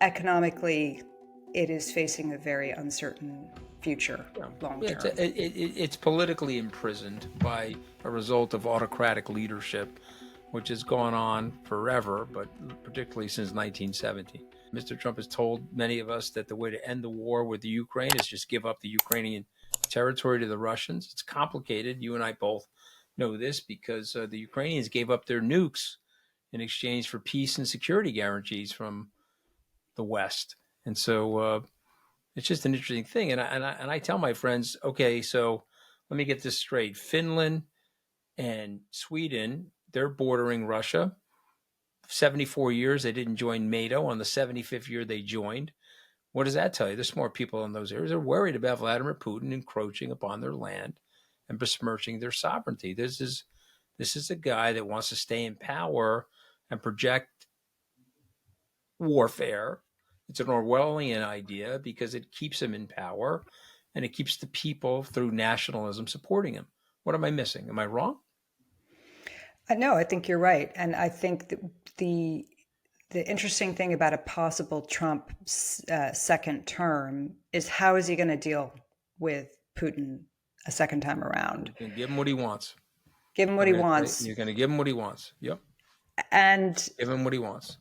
economically, it is facing a very uncertain future long Yeah, term. it's politically imprisoned by a result of autocratic leadership, which has gone on forever, but particularly since 1970. Mr. Trump has told many of us that the way to end the war with the Ukraine is just give up the Ukrainian territory to the Russians. It's complicated. You and I both know this because the Ukrainians gave up their nukes in exchange for peace and security guarantees from the West. And so it's just an interesting thing. And I tell my friends, okay, so let me get this straight. Finland and Sweden, they're bordering Russia. 74 years, they didn't join NATO. On the 75th year, they joined. What does that tell you? There's more people in those areas. They're worried about Vladimir Putin encroaching upon their land and besmirching their sovereignty. This is a guy that wants to stay in power and project warfare. It's an Orwellian idea because it keeps him in power and it keeps the people through nationalism supporting him. What am I missing? Am I wrong? No, I think you're right, and I think that the interesting thing about a possible Trump second term is how is he going to deal with Putin a second time around? You can give him what he wants. Give him what I'm he going to tell you, wants, you're going to give him what he wants. Yep. and Give him what he wants.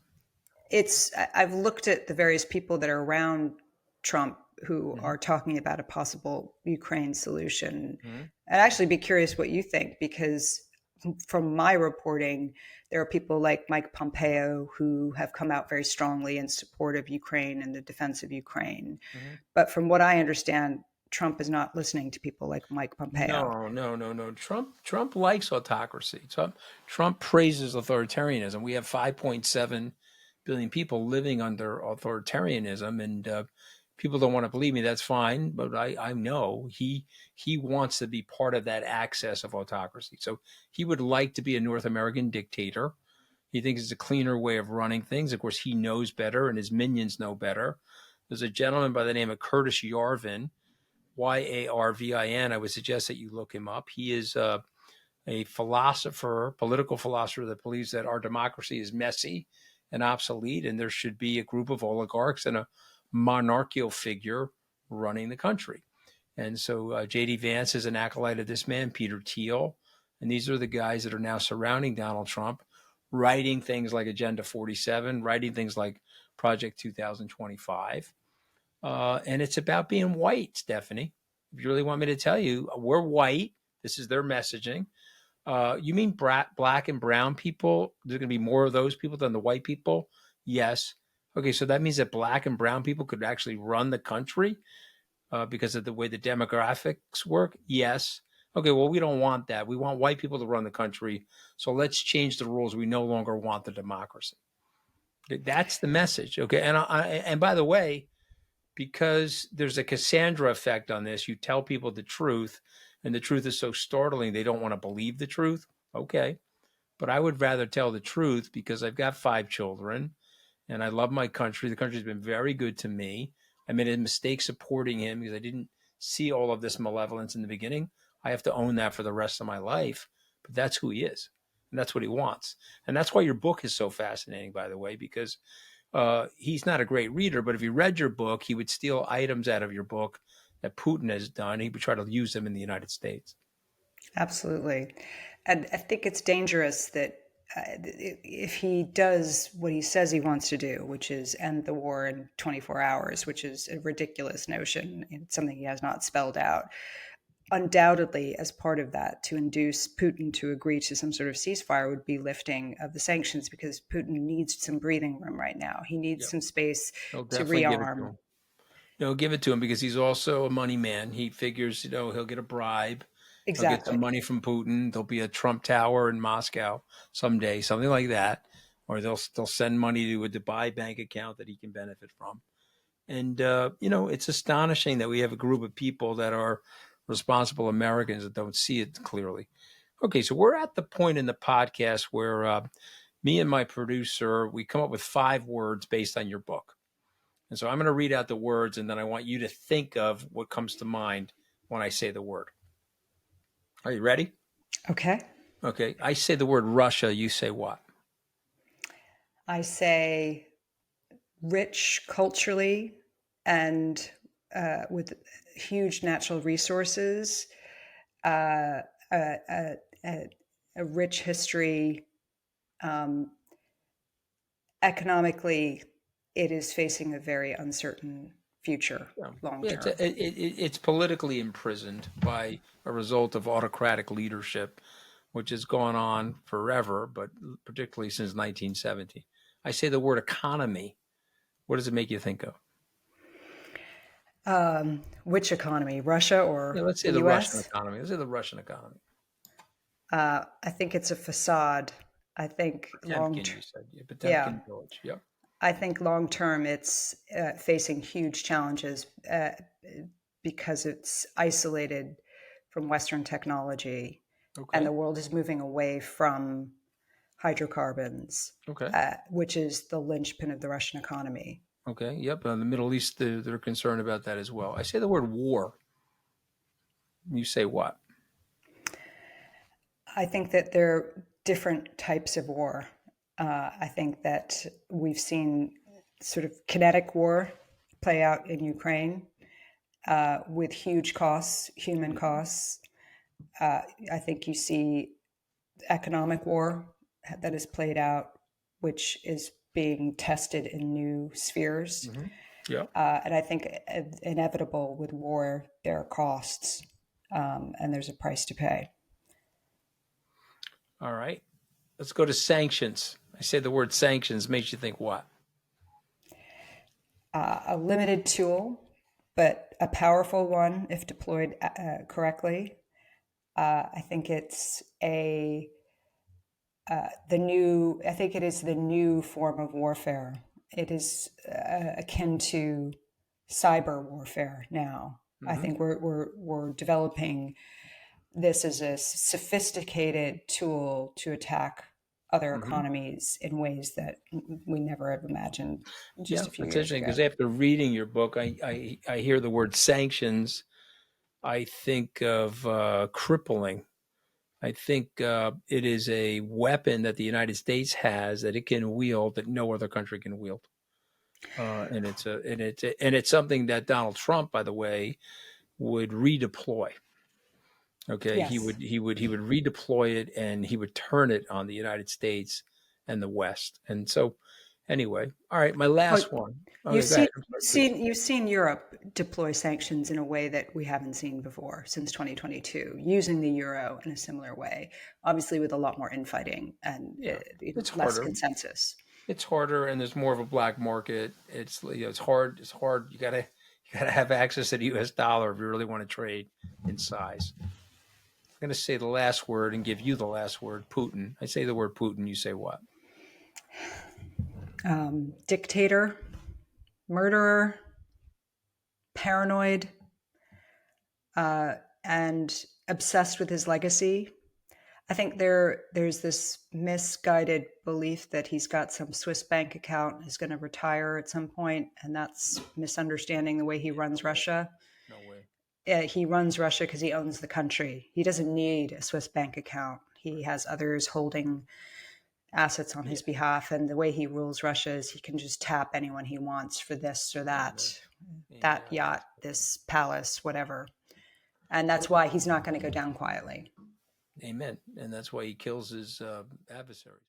I've looked at the various people that are around Trump who Mhm. are talking about a possible Ukraine solution. Mhm. I'd actually be curious what you think, because from my reporting, there are people like Mike Pompeo who have come out very strongly in support of Ukraine and the defense of Ukraine. Mhm. But from what I understand, Trump is not listening to people like Mike Pompeo. No. Trump likes autocracy. Trump praises authoritarianism. We have 5.7 billion people living under authoritarianism, and people don't want to believe me. That's fine, but I know he wants to be part of that access of autocracy. So he would like to be a North American dictator. He thinks it's a cleaner way of running things. Of course, he knows better, and his minions know better. There's a gentleman by the name of 𝗕tože𝗵𝗺, Yarvin. I would suggest that you look him up. He is a philosopher, political philosopher that believes that our democracy is messy and obsolete, and there should be a group of oligarchs and a monarchical figure running the country. And so J.D. Vance is an acolyte of this man, Peter Thiel, and these are the guys that are now surrounding Donald Trump, writing things like Agenda 47, writing things like Project 2025. And it's about being white, Stephanie. If you really want me to tell you, we're white. This is their messaging. You mean black and brown people? There's going to be more of those people than the white people? Yes. Okay, so that means that black and brown people could actually run the country because of the way the demographics work? Yes. Okay, well, we don't want that. We want white people to run the country. So let's change the rules. We no longer want the democracy. That's the message. Okay, and by the way, because there's a Cassandra effect on this. You tell people the truth, and the truth is so startling they don't want to believe the truth. Okay. But I would rather tell the truth because I've got 5 children and I love my country. The country's been very good to me. I made a mistake supporting him because I didn't see all of this malevolence in the beginning. I have to own that for the rest of my life. But that's who he is. And that's what he wants. And that's why your book is so fascinating, by the way, because he's not a great reader, but if he read your book, he would steal items out of your book that Putin has done. He would try to use them in the United States. Absolutely. And I think it's dangerous that if he does what he says he wants to do, which is end the war in 24 hours, which is a ridiculous notion, it's something he has not spelled out. Undoubtedly, as part of that, to induce Putin to agree to some sort of ceasefire would be lifting of the sanctions, because Putin needs some breathing room right now. He needs Yep. some space He'll to definitely give it to rearm. him. He'll give it to him because he's also a money man. He figures, he'll get a bribe. He'll get some Exactly. money from Putin. There'll be a Trump Tower in Moscow someday, something like that. Or they'll send money to a Dubai bank account that he can benefit from. And, it's astonishing that we have a group of people that are responsible Americans that don't see it clearly. Okay, so we're at the point in the podcast where me and my producer, we come up with 5 words based on your book. And so I'm going to read out the words, and then I want you to think of what comes to mind when I say the word. Are you ready? Okay. Okay, I say the word Russia, you say what? I say rich culturally and with huge natural resources, uh, a, a rich history. Um, Economically, it is facing a very uncertain future Yeah, long yeah term. it's politically imprisoned by a result of autocratic leadership, which has gone on forever, but particularly since 1970. I say the word economy. What does it make you think of? Which economy, Russia Yeah, or let's say the the Russian US? economy. Let's say the Russian economy. I think it's a facade. I think long Potemkin, term, you said. Yeah, yeah, Potemkin village. Yep. I think long term it's facing huge challenges because it's isolated from Western technology, and the Okay. world is moving away from hydrocarbons, Okay. which is the linchpin of the Russian economy. Okay. Yep. The Middle East, they're concerned about that as well. I say the word war. You say what? I think that there are different types of war. I think that we've seen sort of kinetic war play out in Ukraine with huge costs, human costs. I think you see economic war that is played out, which is being tested in new spheres. Mm-hmm. Yep. And I think inevitable with war, there are costs, and there's a price to pay. All right. Let's go to sanctions. I say the word sanctions makes you think what? A limited tool, but a powerful one if deployed correctly. I think it's a the new. I think it is the new form of warfare. It is akin to cyber warfare now. I Mm-hmm. think we're developing this as a sophisticated tool to attack other Mm-hmm. economies in ways that we never have imagined just Yeah, a few it's years interesting ago. because after reading your book, I hear the word sanctions. I think of crippling. I think it is a weapon that the United States has that it can wield that no other country can wield. And it's something that Donald Trump, by the way, would redeploy. Okay, Yes. he would redeploy it and he would turn it on the United States and the West. And so, anyway, all right, my Oh, last one. Okay, go ahead. I'm sorry, please. you've seen Europe deploy sanctions in a way that we haven't seen before since 2022, using the euro in a similar way, obviously with a lot more infighting and Yeah, it's less harder. consensus. It's harder, and there's more of a black market. It's it's hard. It's hard. You gotta have access to the U.S. dollar if you really want to trade in size. I'm going to say the last word and give you the last word. Putin. I say the word Putin. You say what? Dictator, murderer, paranoid, and obsessed with his legacy. I think there's this misguided belief that he's got some Swiss bank account, is going to retire at some point, and that's misunderstanding the way he runs No way. Russia. No way. He runs Russia because he owns the country. He doesn't need a Swiss bank account. He has others holding assets on Yeah. his behalf, and the way he rules Russia is he can just tap anyone he wants for this or Amen. that Amen. yacht, this palace, whatever. And that's why he's not going to go down quietly. Amen. And that's why he kills his adversaries.